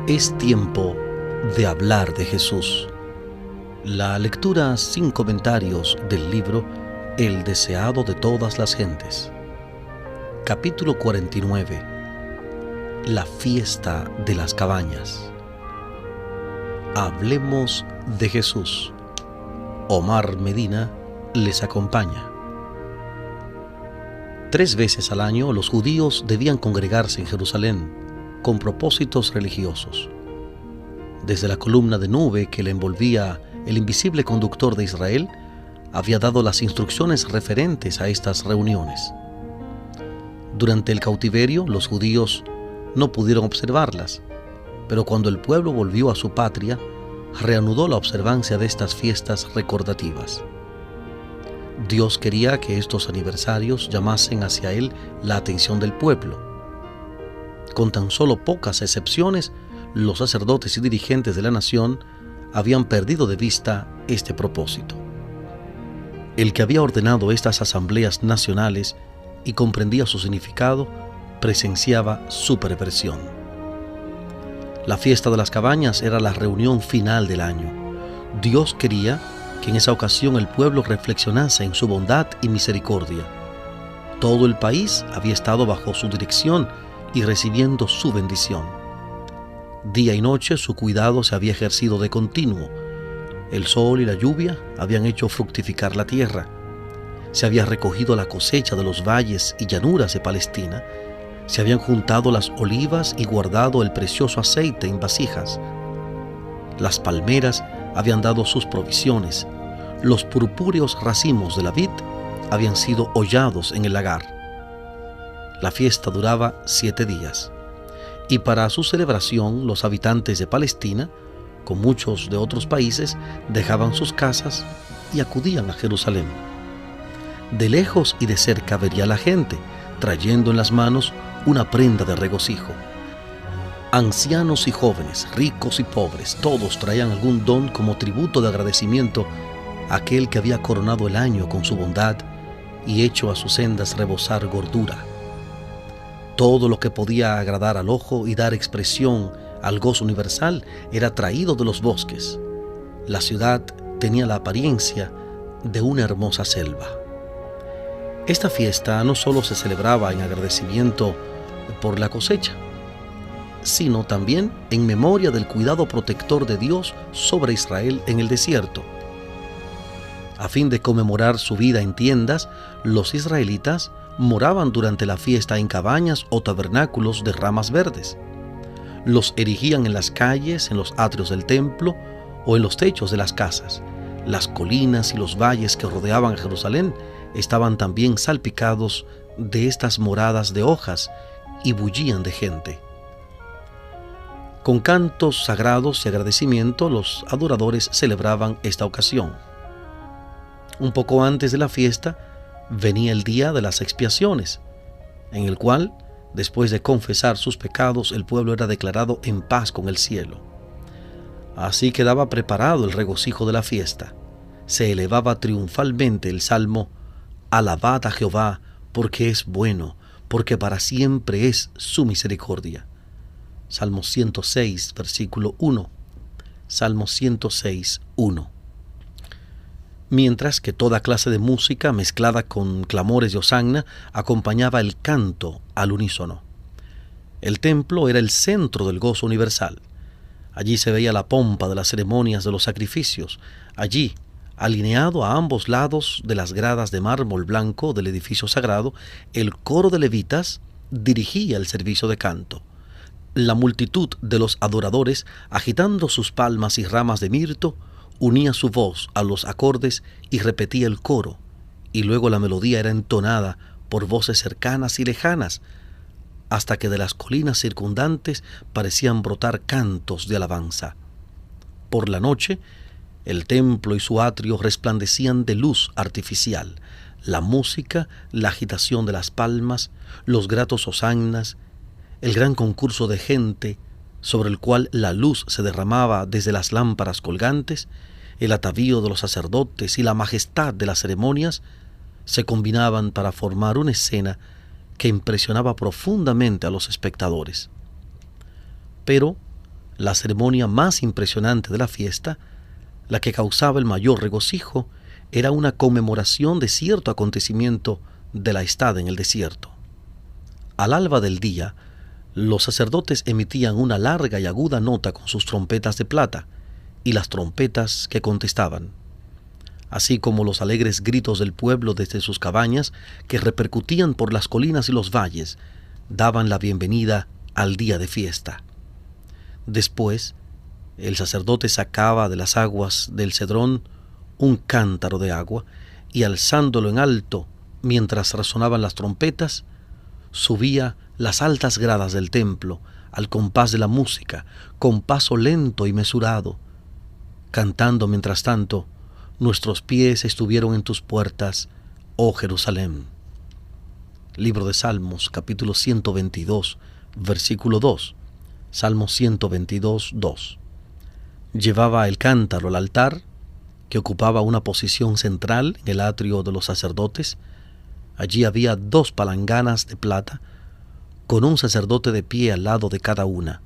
Es tiempo de hablar de Jesús. La lectura sin comentarios del libro El deseado de todas las gentes. Capítulo 49. La fiesta de las cabañas. Hablemos de Jesús. Omar Medina les acompaña. 3 veces al año los judíos debían congregarse en Jerusalén con propósitos religiosos. Desde la columna de nube que le envolvía el invisible conductor de Israel, había dado las instrucciones referentes a estas reuniones. Durante el cautiverio, los judíos no pudieron observarlas, pero cuando el pueblo volvió a su patria, reanudó la observancia de estas fiestas recordativas. Dios quería que estos aniversarios llamasen hacia Él la atención del pueblo. Con tan solo pocas excepciones, los sacerdotes y dirigentes de la nación habían perdido de vista este propósito. El que había ordenado estas asambleas nacionales y comprendía su significado, presenciaba su perversión. La fiesta de las cabañas era la reunión final del año. Dios quería que en esa ocasión el pueblo reflexionase en su bondad y misericordia. Todo el país había estado bajo su dirección y recibiendo su bendición. Día y noche su cuidado se había ejercido de continuo. El sol y la lluvia habían hecho fructificar la tierra. Se había recogido la cosecha de los valles y llanuras de Palestina. Se habían juntado las olivas y guardado el precioso aceite en vasijas. Las palmeras habían dado sus provisiones. Los purpúreos racimos de la vid habían sido hollados en el lagar. La fiesta duraba 7 días, y para su celebración los habitantes de Palestina, con muchos de otros países, dejaban sus casas y acudían a Jerusalén. De lejos y de cerca vería la gente, trayendo en las manos una prenda de regocijo. Ancianos y jóvenes, ricos y pobres, todos traían algún don como tributo de agradecimiento a aquel que había coronado el año con su bondad y hecho a sus sendas rebosar gordura. Todo lo que podía agradar al ojo y dar expresión al gozo universal era traído de los bosques. La ciudad tenía la apariencia de una hermosa selva. Esta fiesta no solo se celebraba en agradecimiento por la cosecha, sino también en memoria del cuidado protector de Dios sobre Israel en el desierto. A fin de conmemorar su vida en tiendas, los israelitas moraban durante la fiesta en cabañas o tabernáculos de ramas verdes. Los erigían en las calles, en los atrios del templo o en los techos de las casas. Las colinas y los valles que rodeaban a Jerusalén estaban también salpicados de estas moradas de hojas y bullían de gente. Con cantos sagrados y agradecimiento, los adoradores celebraban esta ocasión. Un poco antes de la fiesta, venía el día de las expiaciones, en el cual, después de confesar sus pecados, el pueblo era declarado en paz con el cielo. Así quedaba preparado el regocijo de la fiesta. Se elevaba triunfalmente el salmo: Alabad a Jehová, porque es bueno, porque para siempre es su misericordia. Salmo 106, versículo 1. Salmo 106, 1. Mientras que toda clase de música mezclada con clamores de hosanna acompañaba el canto al unísono. El templo era el centro del gozo universal. Allí se veía la pompa de las ceremonias de los sacrificios. Allí, alineado a ambos lados de las gradas de mármol blanco del edificio sagrado, el coro de levitas dirigía el servicio de canto. La multitud de los adoradores, agitando sus palmas y ramas de mirto, unía su voz a los acordes y repetía el coro, y luego la melodía era entonada por voces cercanas y lejanas, hasta que de las colinas circundantes parecían brotar cantos de alabanza. Por la noche, el templo y su atrio resplandecían de luz artificial. La música, la agitación de las palmas, los gratos hosannas, el gran concurso de gente sobre el cual la luz se derramaba desde las lámparas colgantes, el atavío de los sacerdotes y la majestad de las ceremonias se combinaban para formar una escena que impresionaba profundamente a los espectadores. Pero La ceremonia más impresionante de la fiesta, la que causaba el mayor regocijo, era una conmemoración de cierto acontecimiento de la estada en el desierto. Al alba del día, los sacerdotes emitían una larga y aguda nota con sus trompetas de plata y las trompetas que contestaban, así como los alegres gritos del pueblo desde sus cabañas que repercutían por las colinas y los valles, daban la bienvenida al día de fiesta. Después, el sacerdote sacaba de las aguas del Cedrón un cántaro de agua y, alzándolo en alto mientras resonaban las trompetas, subía las altas gradas del templo al compás de la música, con paso lento y mesurado, cantando mientras tanto: nuestros pies estuvieron en tus puertas, oh Jerusalén. Libro de Salmos, capítulo 122, versículo 2. Salmo 122, 2. Llevaba el cántaro al altar, que ocupaba una posición central en el atrio de los sacerdotes. Allí había 2 palanganas de plata, con un sacerdote de pie al lado de cada una.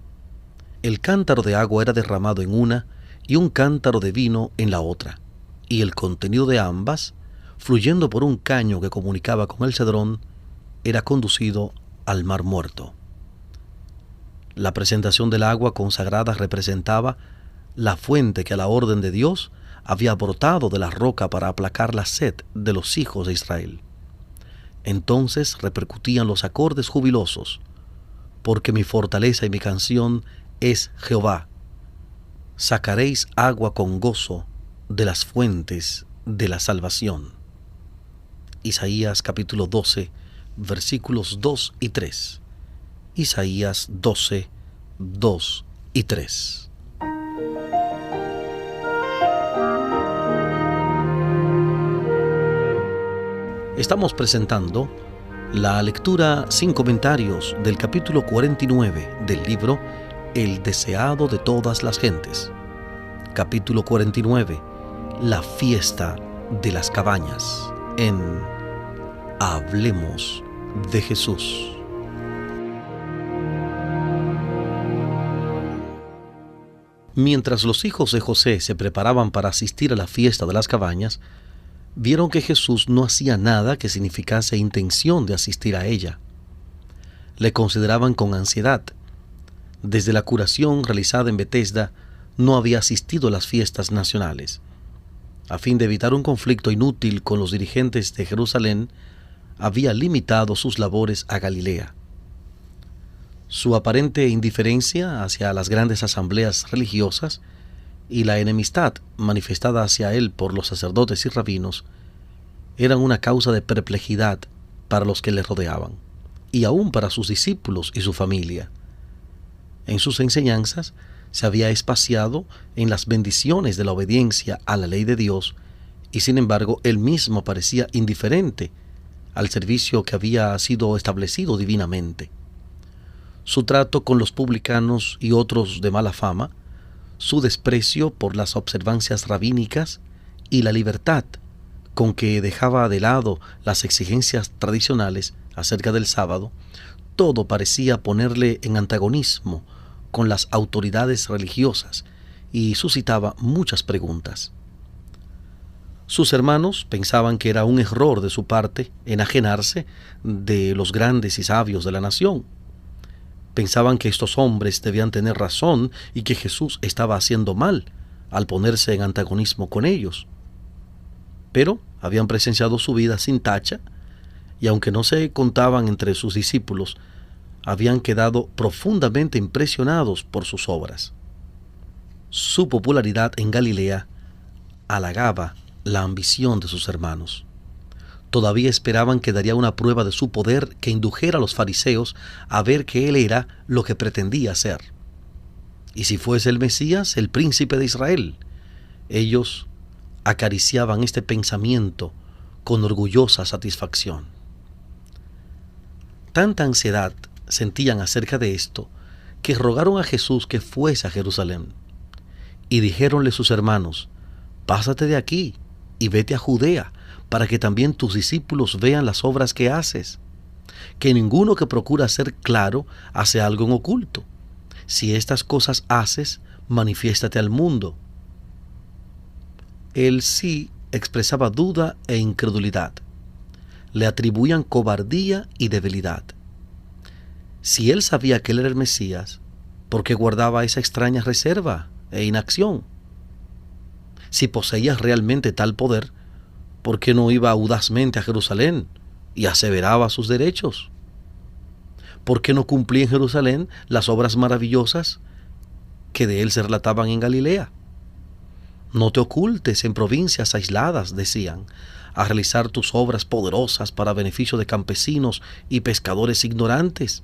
El cántaro de agua era derramado en una y un cántaro de vino en la otra, y el contenido de ambas, fluyendo por un caño que comunicaba con el Cedrón, era conducido al Mar Muerto. La presentación del agua consagrada representaba la fuente que a la orden de Dios había brotado de la roca para aplacar la sed de los hijos de Israel. Entonces repercutían los acordes jubilosos: porque mi fortaleza y mi canción es Jehová. Sacaréis agua con gozo de las fuentes de la salvación. Isaías capítulo 12, versículos 2 y 3. Isaías 12, 2 y 3. Estamos presentando la lectura sin comentarios del capítulo 49 del libro El deseado de todas las gentes. Capítulo 49, la fiesta de las cabañas, en Hablemos de Jesús. Mientras los hijos de José se preparaban para asistir a la fiesta de las cabañas, vieron que Jesús no hacía nada que significase intención de asistir a ella. Le consideraban con ansiedad. Desde la curación realizada en Betesda, no había asistido a las fiestas nacionales. A fin de evitar un conflicto inútil con los dirigentes de Jerusalén, había limitado sus labores a Galilea. Su aparente indiferencia hacia las grandes asambleas religiosas y la enemistad manifestada hacia él por los sacerdotes y rabinos eran una causa de perplejidad para los que le rodeaban, y aún para sus discípulos y su familia. En sus enseñanzas se había espaciado en las bendiciones de la obediencia a la ley de Dios, y sin embargo él mismo parecía indiferente al servicio que había sido establecido divinamente. Su trato con los publicanos y otros de mala fama, su desprecio por las observancias rabínicas y la libertad con que dejaba de lado las exigencias tradicionales acerca del sábado, todo parecía ponerle en antagonismo con las autoridades religiosas y suscitaba muchas preguntas. Sus hermanos pensaban que era un error de su parte enajenarse de los grandes y sabios de la nación. Pensaban que estos hombres debían tener razón y que Jesús estaba haciendo mal al ponerse en antagonismo con ellos. Pero habían presenciado su vida sin tacha, y aunque no se contaban entre sus discípulos, habían quedado profundamente impresionados por sus obras. Su popularidad en Galilea halagaba la ambición de sus hermanos. Todavía esperaban que daría una prueba de su poder que indujera a los fariseos a ver que él era lo que pretendía ser. Y si fuese el Mesías, el príncipe de Israel, ellos acariciaban este pensamiento con orgullosa satisfacción. Tanta ansiedad sentían acerca de esto que rogaron a Jesús que fuese a Jerusalén. Y dijéronle sus hermanos: pásate de aquí y vete a Judea, para que también tus discípulos vean las obras que haces. Que ninguno que procura ser claro hace algo en oculto. Si estas cosas haces, manifiéstate al mundo. El sí expresaba duda e incredulidad. Le atribuían cobardía y debilidad. Si él sabía que él era el Mesías, ¿por qué guardaba esa extraña reserva e inacción? Si poseía realmente tal poder, ¿por qué no iba audazmente a Jerusalén y aseveraba sus derechos? ¿Por qué no cumplía en Jerusalén las obras maravillosas que de él se relataban en Galilea? No te ocultes en provincias aisladas, decían, a realizar tus obras poderosas para beneficio de campesinos y pescadores ignorantes.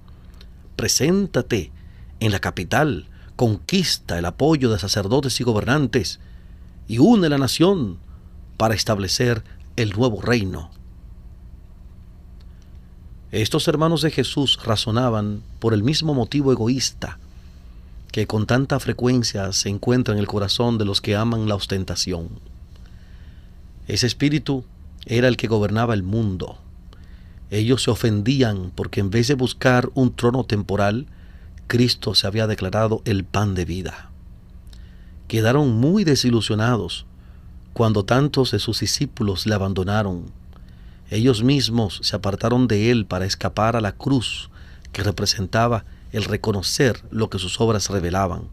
Preséntate en la capital, conquista el apoyo de sacerdotes y gobernantes y une la nación para establecer el nuevo reino. Estos hermanos de Jesús razonaban por el mismo motivo egoísta que con tanta frecuencia se encuentra en el corazón de los que aman la ostentación. Ese espíritu era el que gobernaba el mundo. Ellos se ofendían porque en vez de buscar un trono temporal, Cristo se había declarado el pan de vida. Quedaron muy desilusionados cuando tantos de sus discípulos le abandonaron. Ellos mismos se apartaron de él para escapar a la cruz que representaba el reconocer lo que sus obras revelaban,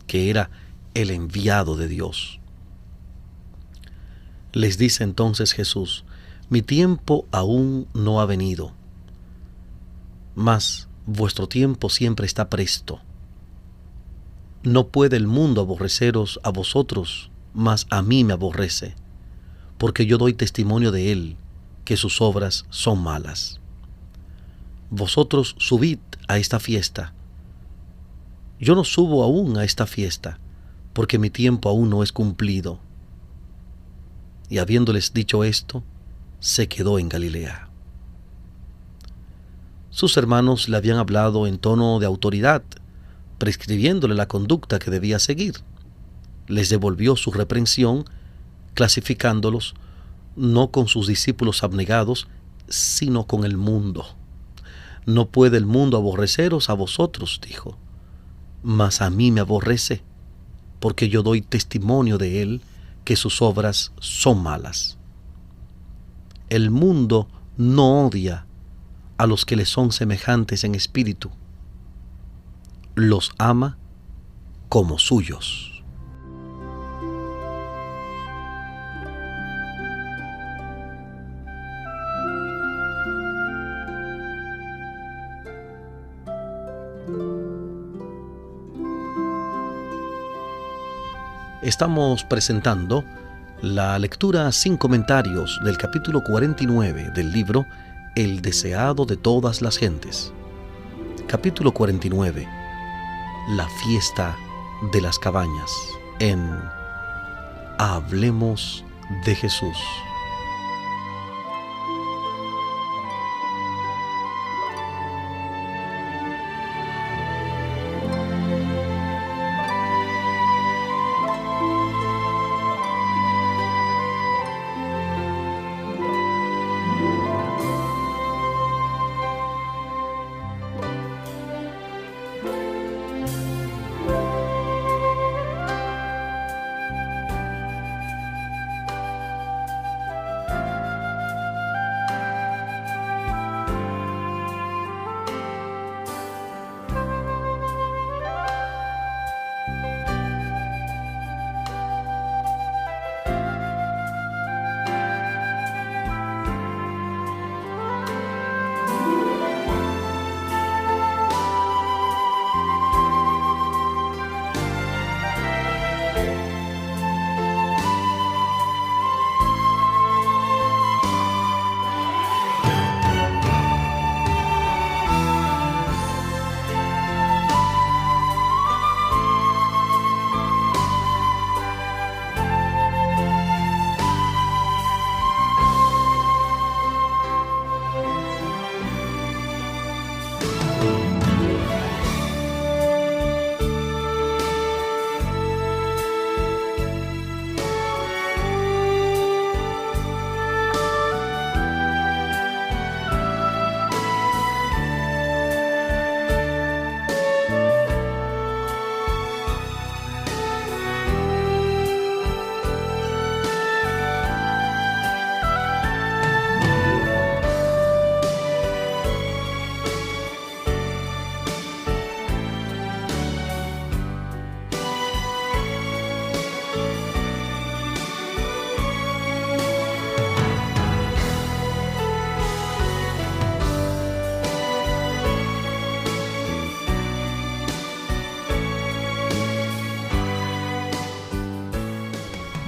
que era el enviado de Dios. Les dice entonces Jesús: mi tiempo aún no ha venido, mas vuestro tiempo siempre está presto. No puede el mundo aborreceros a vosotros, mas a mí me aborrece, porque yo doy testimonio de él, que sus obras son malas. Vosotros subid a esta fiesta. Yo no subo aún a esta fiesta, porque mi tiempo aún no es cumplido. Y habiéndoles dicho esto, se quedó en Galilea. Sus hermanos le habían hablado en tono de autoridad, prescribiéndole la conducta que debía seguir. Les devolvió su reprensión, clasificándolos no con sus discípulos abnegados, sino con el mundo. No puede el mundo aborreceros a vosotros, dijo, mas a mí me aborrece, porque yo doy testimonio de él que sus obras son malas. El mundo no odia a los que le son semejantes en espíritu, los ama como suyos. Estamos presentando la lectura sin comentarios del capítulo 49 del libro El deseado de todas las gentes. Capítulo 49. La fiesta de las cabañas, en Hablemos de Jesús.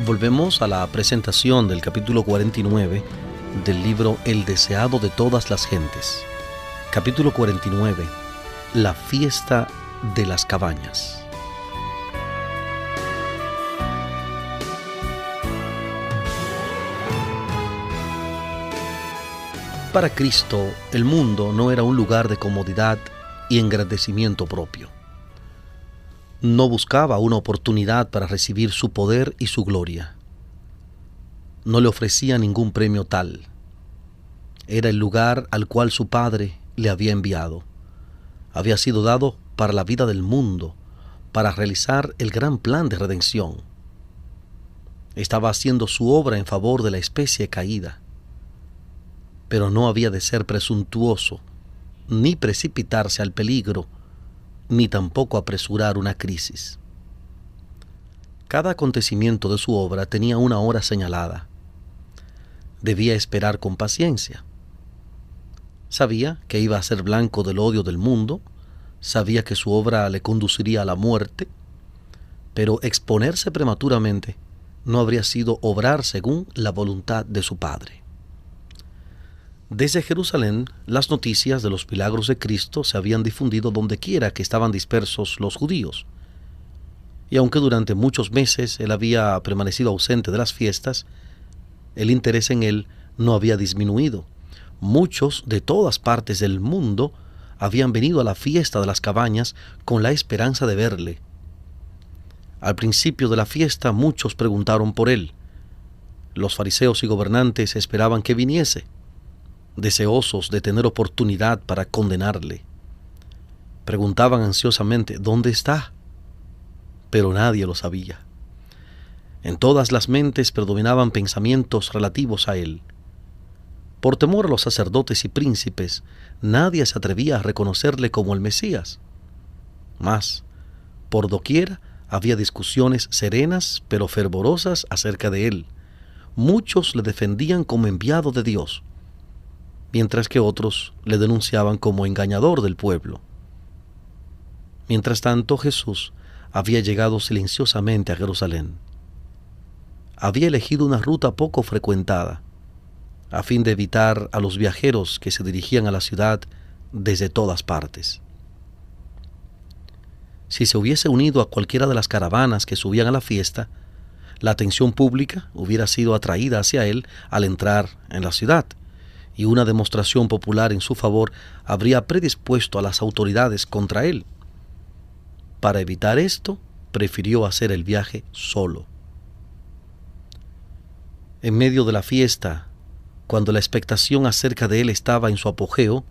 Volvemos a la presentación del capítulo 49 del libro El deseado de todas las gentes. Capítulo 49. La fiesta de las cabañas. Para Cristo, el mundo no era un lugar de comodidad y engrandecimiento propio. No buscaba una oportunidad para recibir su poder y su gloria. No le ofrecía ningún premio tal. Era el lugar al cual su Padre le había enviado. Había sido dado para la vida del mundo, para realizar el gran plan de redención. Estaba haciendo su obra en favor de la especie caída. Pero no había de ser presuntuoso, ni precipitarse al peligro, ni tampoco apresurar una crisis. Cada acontecimiento de su obra tenía una hora señalada. Debía esperar con paciencia. Sabía que iba a ser blanco del odio del mundo, sabía que su obra le conduciría a la muerte, pero exponerse prematuramente no habría sido obrar según la voluntad de su Padre. Desde Jerusalén, las noticias de los milagros de Cristo se habían difundido donde quiera que estaban dispersos los judíos. Y aunque durante muchos meses él había permanecido ausente de las fiestas, el interés en él no había disminuido. Muchos de todas partes del mundo habían venido a la fiesta de las cabañas con la esperanza de verle. Al principio de la fiesta muchos preguntaron por él. Los fariseos y gobernantes esperaban que viniese, deseosos de tener oportunidad para condenarle. Preguntaban ansiosamente, ¿dónde está? Pero nadie lo sabía. En todas las mentes predominaban pensamientos relativos a él. Por temor a los sacerdotes y príncipes, nadie se atrevía a reconocerle como el Mesías. Mas, por doquiera había discusiones serenas pero fervorosas acerca de él. Muchos le defendían como enviado de Dios, mientras que otros le denunciaban como engañador del pueblo. Mientras tanto, Jesús había llegado silenciosamente a Jerusalén. Había elegido una ruta poco frecuentada, a fin de evitar a los viajeros que se dirigían a la ciudad desde todas partes. Si se hubiese unido a cualquiera de las caravanas que subían a la fiesta, la atención pública hubiera sido atraída hacia él al entrar en la ciudad, y una demostración popular en su favor habría predispuesto a las autoridades contra él. Para evitar esto, prefirió hacer el viaje solo. En medio de la fiesta, cuando la expectación acerca de él estaba en su apogeo,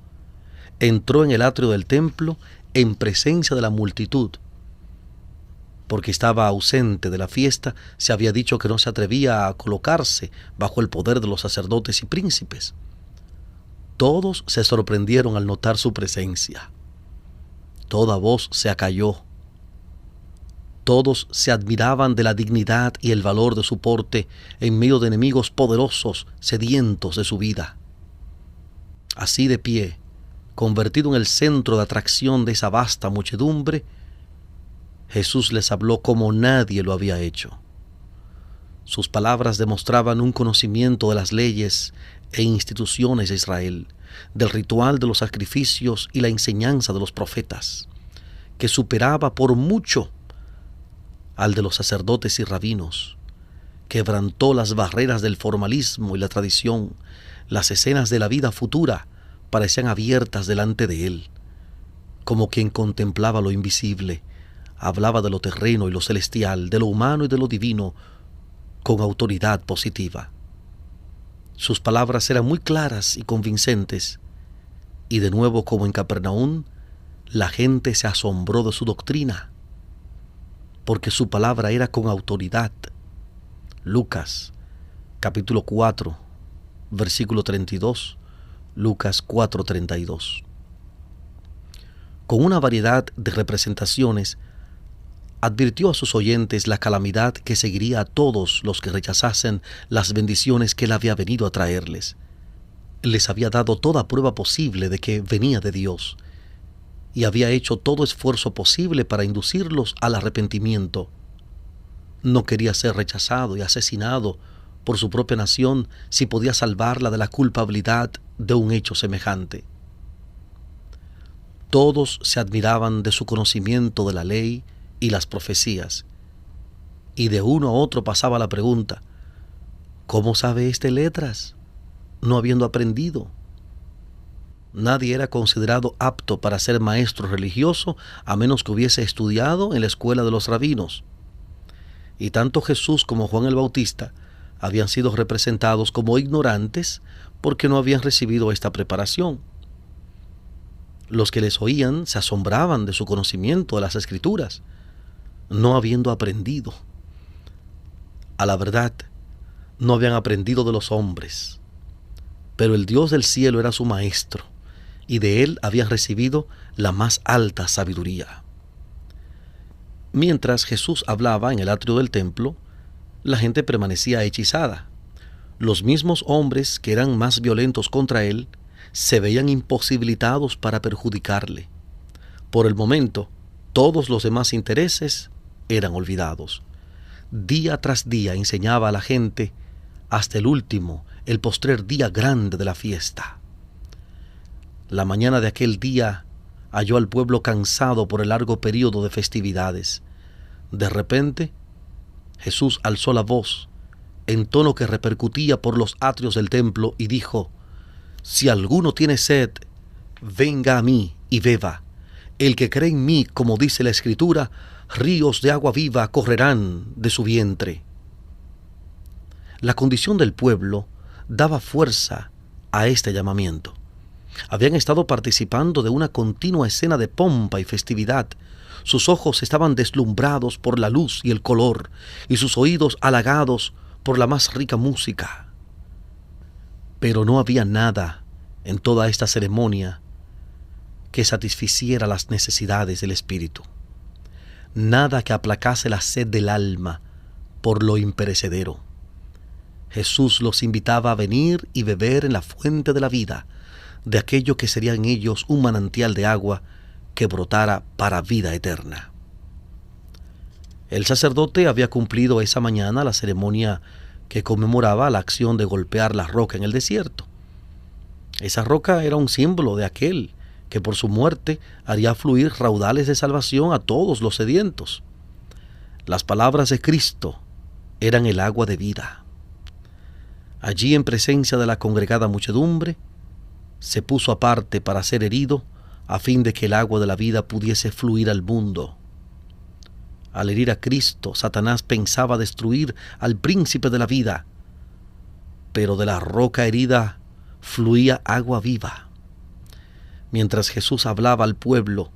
entró en el atrio del templo en presencia de la multitud. Porque estaba ausente de la fiesta, se había dicho que no se atrevía a colocarse bajo el poder de los sacerdotes y príncipes. Todos se sorprendieron al notar su presencia. Toda voz se acalló. Todos se admiraban de la dignidad y el valor de su porte en medio de enemigos poderosos, sedientos de su vida. Así de pie, convertido en el centro de atracción de esa vasta muchedumbre, Jesús les habló como nadie lo había hecho. Sus palabras demostraban un conocimiento de las leyes e instituciones de Israel, del ritual de los sacrificios y la enseñanza de los profetas, que superaba por mucho al de los sacerdotes y rabinos. Quebrantó las barreras del formalismo y la tradición. Las escenas de la vida futura parecían abiertas delante de él, como quien contemplaba lo invisible. Hablaba de lo terreno y lo celestial, de lo humano y de lo divino, con autoridad positiva. Sus palabras eran muy claras y convincentes, y de nuevo, como en Capernaum, la gente se asombró de su doctrina, porque su palabra era con autoridad. Lucas, capítulo 4, versículo 32, Lucas 4:32. Con una variedad de representaciones, advirtió a sus oyentes la calamidad que seguiría a todos los que rechazasen las bendiciones que él había venido a traerles. Les había dado toda prueba posible de que venía de Dios y había hecho todo esfuerzo posible para inducirlos al arrepentimiento. No quería ser rechazado y asesinado por su propia nación si podía salvarla de la culpabilidad de un hecho semejante. Todos se admiraban de su conocimiento de la ley y las profecías, y de uno a otro pasaba la pregunta: ¿cómo sabe este letras, no habiendo aprendido? Nadie era considerado apto para ser maestro religioso a menos que hubiese estudiado en la escuela de los rabinos. Y tanto Jesús como Juan el Bautista habían sido representados como ignorantes porque no habían recibido esta preparación. Los que les oían se asombraban de su conocimiento de las Escrituras, no habiendo aprendido. A la verdad, no habían aprendido de los hombres, pero el Dios del cielo era su maestro, y de él habían recibido la más alta sabiduría. Mientras Jesús hablaba en el atrio del templo, la gente permanecía hechizada. Los mismos hombres que eran más violentos contra él se veían imposibilitados para perjudicarle. Por el momento, todos los demás intereses eran olvidados. Día tras día enseñaba a la gente hasta el último, el postrer día grande de la fiesta. La mañana de aquel día halló al pueblo cansado por el largo período de festividades. De repente, Jesús alzó la voz en tono que repercutía por los atrios del templo y dijo: «Si alguno tiene sed, venga a mí y beba. El que cree en mí, como dice la Escritura, ríos de agua viva correrán de su vientre». La condición del pueblo daba fuerza a este llamamiento. Habían estado participando de una continua escena de pompa y festividad. Sus ojos estaban deslumbrados por la luz y el color, y sus oídos halagados por la más rica música. Pero no había nada en toda esta ceremonia que satisficiera las necesidades del espíritu. Nada que aplacase la sed del alma por lo imperecedero. Jesús los invitaba a venir y beber en la fuente de la vida, de aquello que sería en ellos un manantial de agua que brotara para vida eterna. El sacerdote había cumplido esa mañana la ceremonia que conmemoraba la acción de golpear la roca en el desierto. Esa roca era un símbolo de aquel que por su muerte haría fluir raudales de salvación a todos los sedientos. Las palabras de Cristo eran el agua de vida. Allí, en presencia de la congregada muchedumbre, se puso aparte para ser herido, a fin de que el agua de la vida pudiese fluir al mundo. Al herir a Cristo, Satanás pensaba destruir al príncipe de la vida, pero de la roca herida fluía agua viva. Mientras Jesús hablaba al pueblo,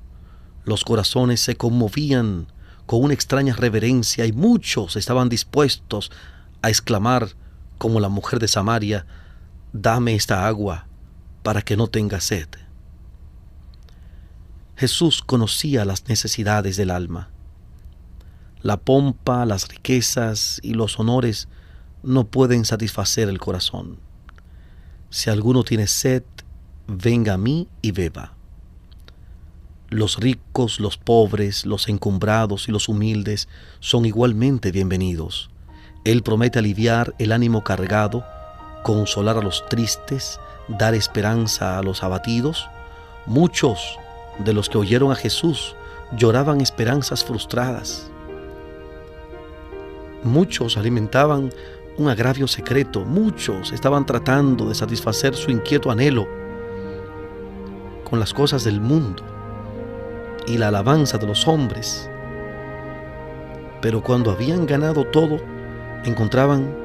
los corazones se conmovían con una extraña reverencia y muchos estaban dispuestos a exclamar, como la mujer de Samaria: «Dame esta agua para que no tenga sed». Jesús conocía las necesidades del alma. La pompa, las riquezas y los honores no pueden satisfacer el corazón. Si alguno tiene sed, venga a mí y beba. Los ricos, los pobres, los encumbrados y los humildes son igualmente bienvenidos. Él promete aliviar el ánimo cargado, consolar a los tristes, dar esperanza a los abatidos. Muchos de los que oyeron a Jesús lloraban esperanzas frustradas. Muchos alimentaban un agravio secreto. Muchos estaban tratando de satisfacer su inquieto anhelo con las cosas del mundo y la alabanza de los hombres. Pero cuando habían ganado todo, encontraban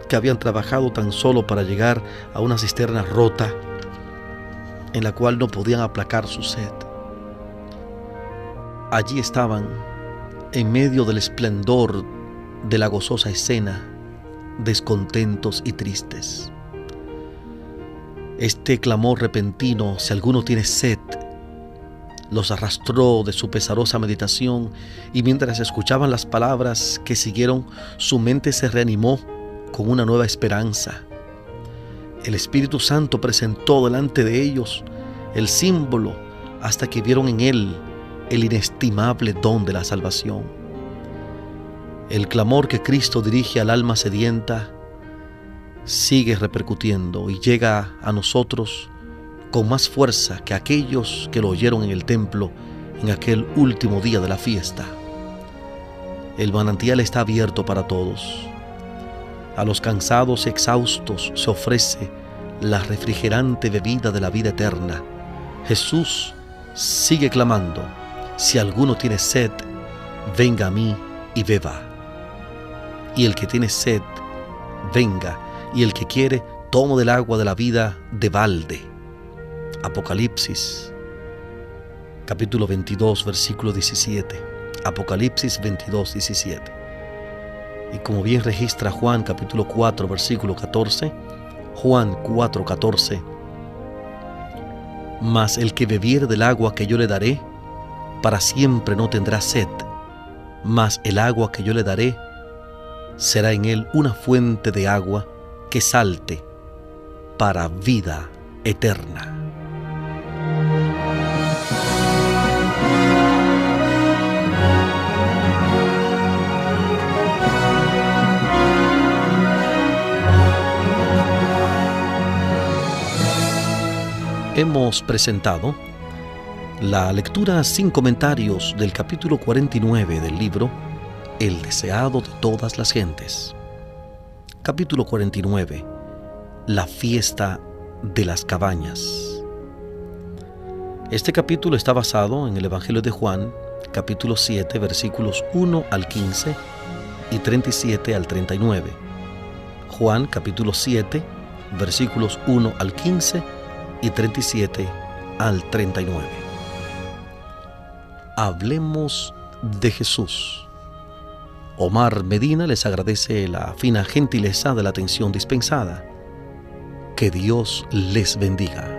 que habían trabajado tan solo para llegar a una cisterna rota en la cual no podían aplacar su sed. Allí estaban, en medio del esplendor de la gozosa escena, descontentos y tristes. Este clamor repentino: «Si alguno tiene sed», los arrastró de su pesarosa meditación, y mientras escuchaban las palabras que siguieron, su mente se reanimó con una nueva esperanza. El Espíritu Santo presentó delante de ellos el símbolo hasta que vieron en él el inestimable don de la salvación. El clamor que Cristo dirige al alma sedienta sigue repercutiendo y llega a nosotros con más fuerza que aquellos que lo oyeron en el templo en aquel último día de la fiesta. El manantial está abierto para todos. A los cansados y exhaustos se ofrece la refrigerante bebida de la vida eterna. Jesús sigue clamando: si alguno tiene sed, venga a mí y beba. Y el que tiene sed, venga, y el que quiere, tome del agua de la vida de balde. Apocalipsis, capítulo 22, versículo 17. Apocalipsis 22, 17. Y como bien registra Juan, capítulo 4, versículo 14, Juan 4, 14. Mas el que bebiere del agua que yo le daré, para siempre no tendrá sed, mas el agua que yo le daré será en él una fuente de agua que salte para vida eterna. Hemos presentado la lectura sin comentarios del capítulo 49 del libro El deseado de todas las gentes. Capítulo 49. La fiesta de las cabañas. Este capítulo está basado en el Evangelio de Juan, capítulo 7, versículos 1 al 15 y 37 al 39. Juan, capítulo 7, versículos 1 al 15 y 37 al 39. Hablemos de Jesús. Omar Medina les agradece la fina gentileza de la atención dispensada. Que Dios les bendiga.